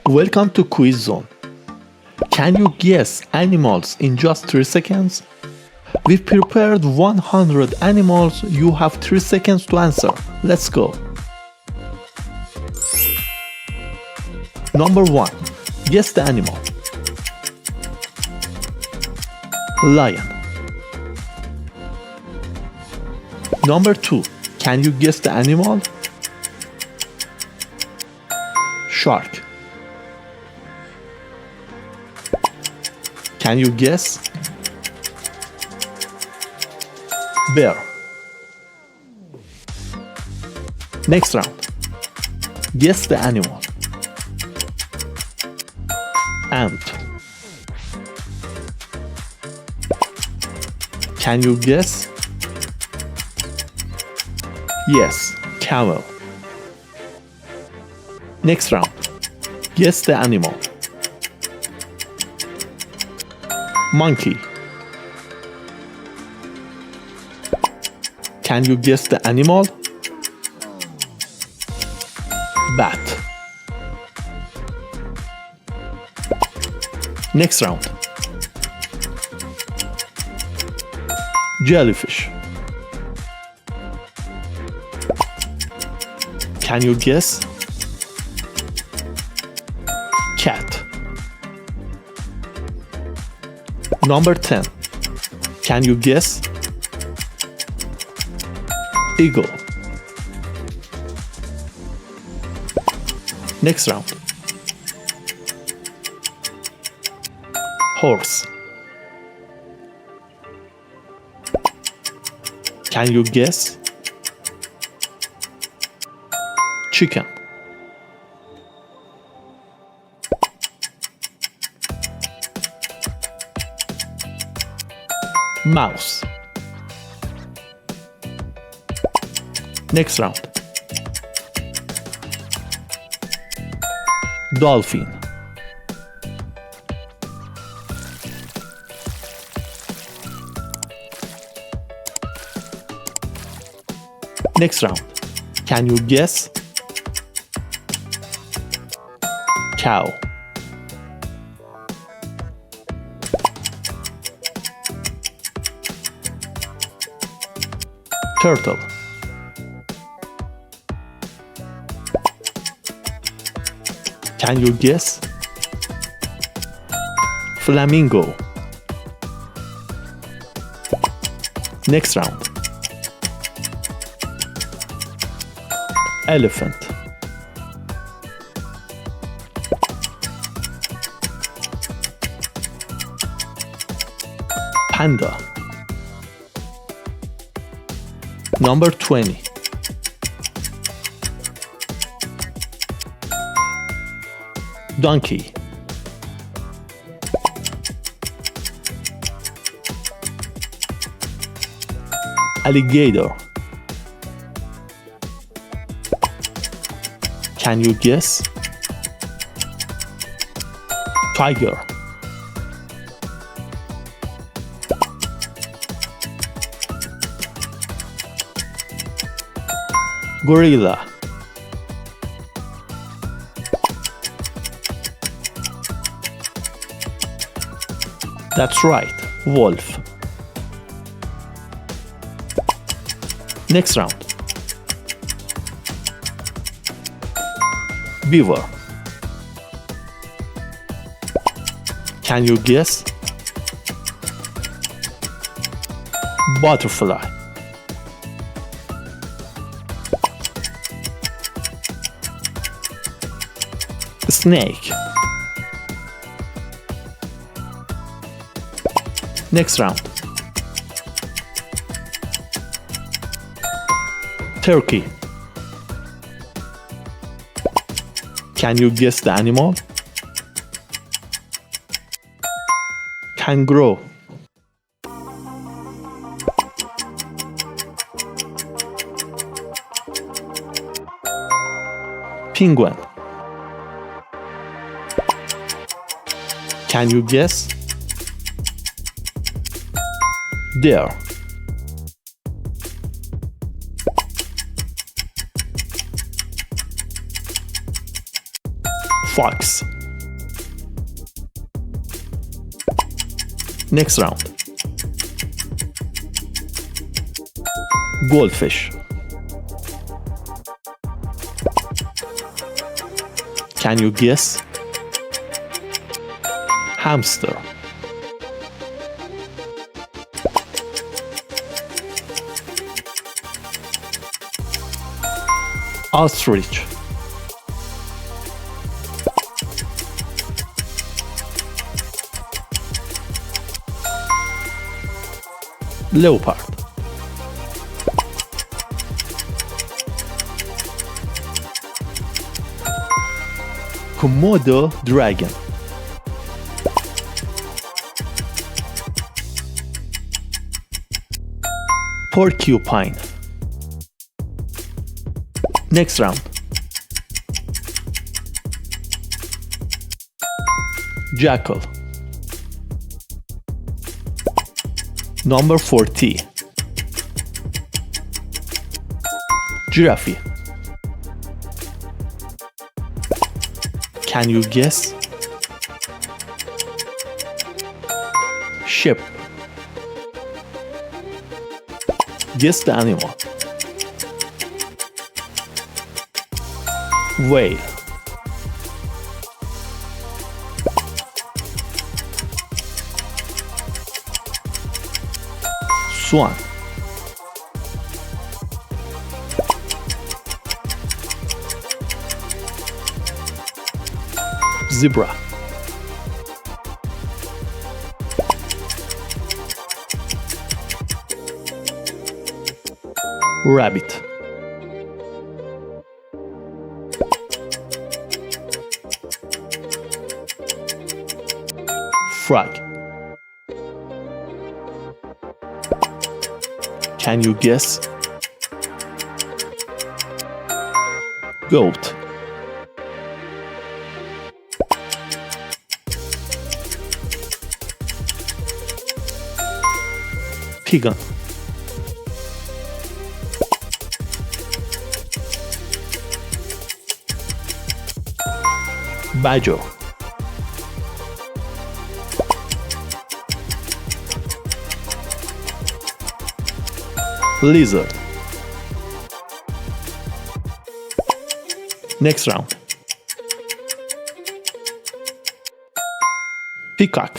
Welcome to QuizZone. Can you guess animals in just 3 seconds? We've prepared 100 animals. You have 3 seconds to answer. Let's go. Number 1. Guess the animal. Lion. Number 2. Can you guess the animal? Shark. Can you guess? Bear. Next round. Guess the animal. Ant. Can you guess? Yes, camel. Next round. Guess the animal. Monkey. Can you guess the animal? Bat. Next round. Jellyfish. Can you guess? Cat. Number 10. Can you guess? Eagle. Next round. Horse. Can you guess? Chicken. Mouse. Next round. Dolphin. Next round. Can you guess? Cow. Turtle. Can you guess? Flamingo. Next round. Elephant. Panda. Number 20. Donkey. Alligator. Can you guess? Tiger. Gorilla. That's right, wolf. Next round. Beaver. Can you guess? Butterfly. Snake. Next round. Turkey. Can you guess the animal? Kangaroo. Penguin. Can you guess? Deer. Fox. Next round. Goldfish. Can you guess? Hamster. Ostrich. Leopard. Komodo dragon. Porcupine. Next round. Jackal. Number 40. Giraffe. Can you guess? Sheep. Guess the animal. Whale. Swan. Zebra. Rabbit. Frog. Can you guess? Goat. Pigeon. Badger. Lizard. Next round. Peacock.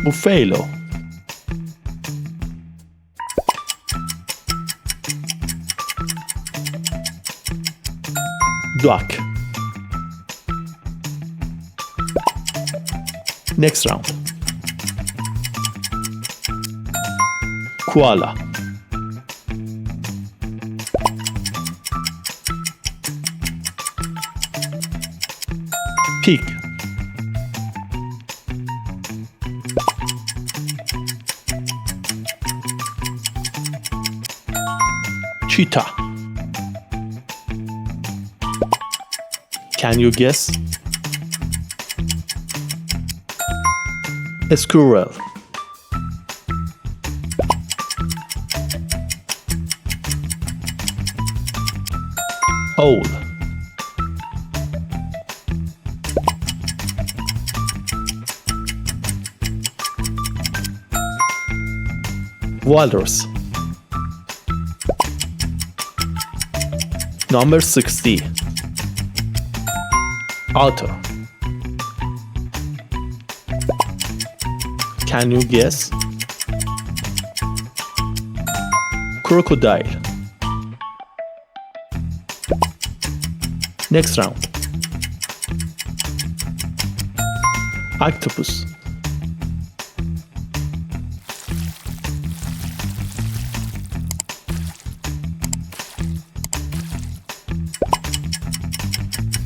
Buffalo. Duck. Next round. Koala. Pig. Cheetah. Can you guess? A squirrel. Owl. Walrus. Number 60. Otter. Can you guess? Crocodile. Next round. Octopus.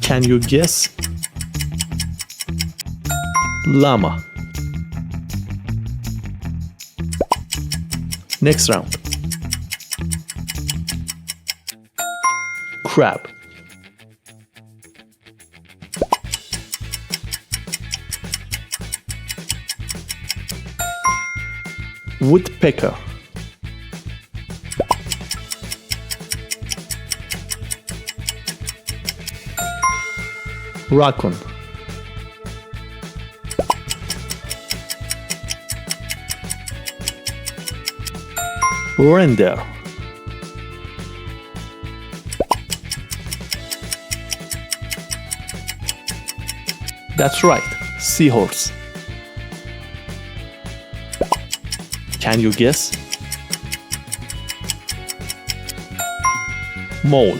Can you guess? Llama. Next round. Crab. Woodpecker. Raccoon. Reindeer. That's right, seahorse. Can you guess? Mole.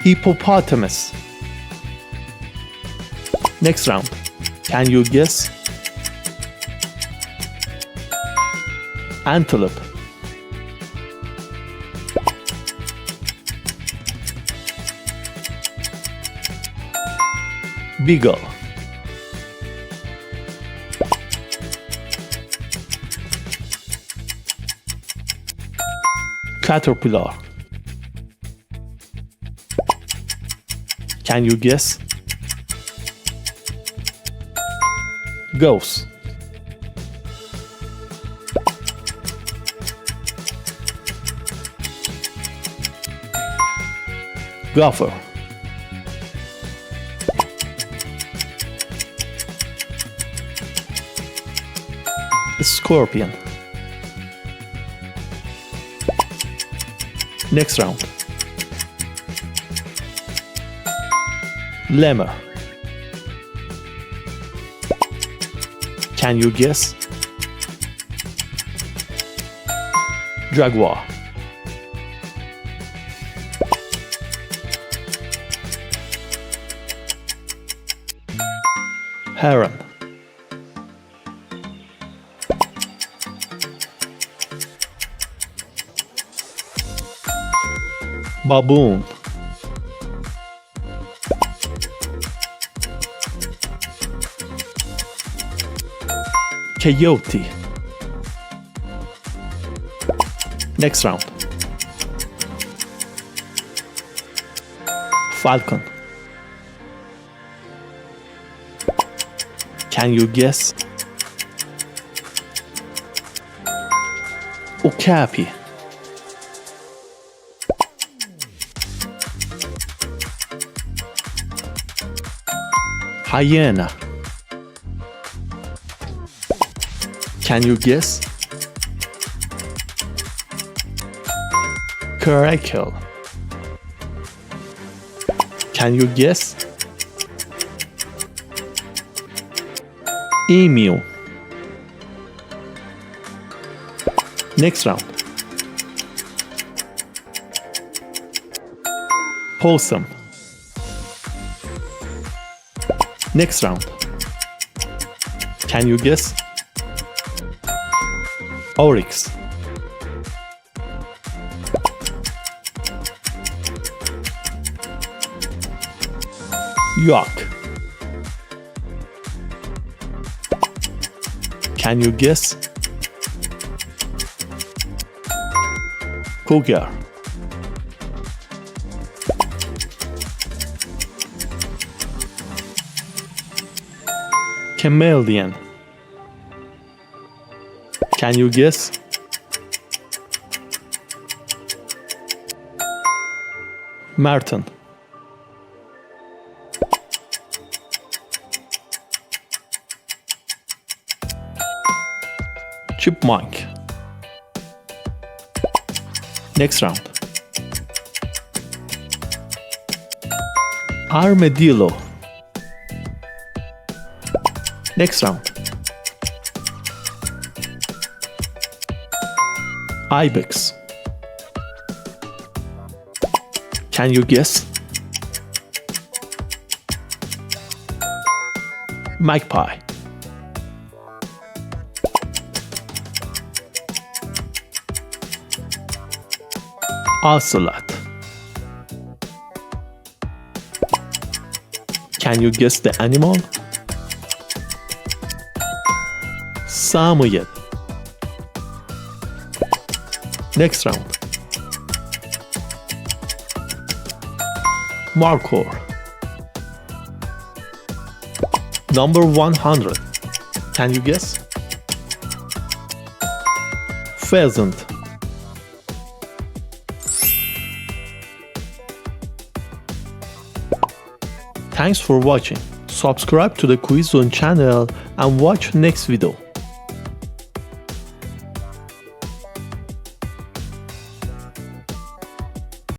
Hippopotamus. Next round. Can you guess? Antelope. Beagle. Caterpillar. Can you guess? Goose. Gopher. Scorpion. Next round. Lemur. Can you guess? Jaguar. Heron. Baboon. Coyote. Next round. Falcon. Can you guess? Okapi. Hyena. Can you guess? Caracal. Can you guess? Emu. Next round. Possum. Next round. Can you guess? Oryx. Yak. Can you guess? Cougar. Chameleon. Can you guess? Marten. Chipmunk. Next round. Armadillo. Next round. Ibex. Can you guess? Magpie. Ocelot. Can you guess the animal? Samoyed. Next round. Markhor. Number 100. Can you guess? Pheasant. Thanks for watching. Subscribe to the QuizZone channel and watch next video.